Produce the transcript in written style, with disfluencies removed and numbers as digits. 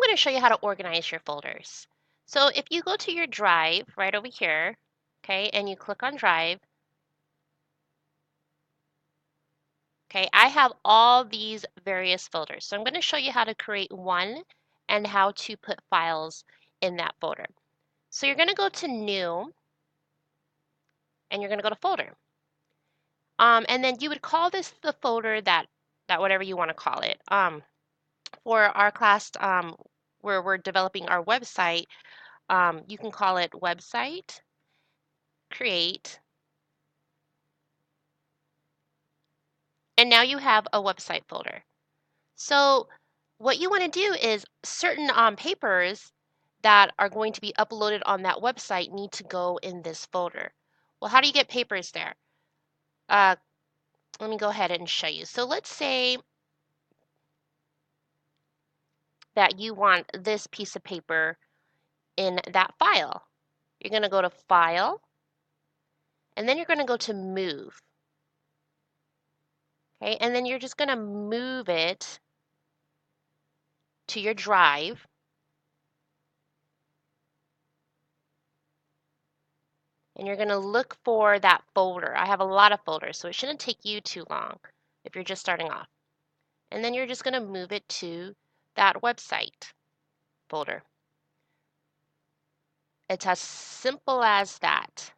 going to show you how to organize your folders. So if you go to your Drive right over here, okay, and you click on Drive, okay, I have all these various folders. So I'm going to show you how to create one and how to put files in that folder. So you're going to go to New, and you're going to go to Folder. And then you would call this the folder that whatever you want to call it. For our class, where we're developing our website, you can call it Website, Create, and now you have a website folder. So what you want to do is certain papers that are going to be uploaded on that website need to go in this folder. Well, how do you get papers there? Let me go ahead and show you. So let's say that you want this piece of paper in that file. You're going to go to File, and then you're going to go to Move. Okay, and then you're just going to move it to your Drive. And you're going to look for that folder. I have a lot of folders, so it shouldn't take you too long if you're just starting off. And then you're just going to move it to that website folder. It's as simple as that.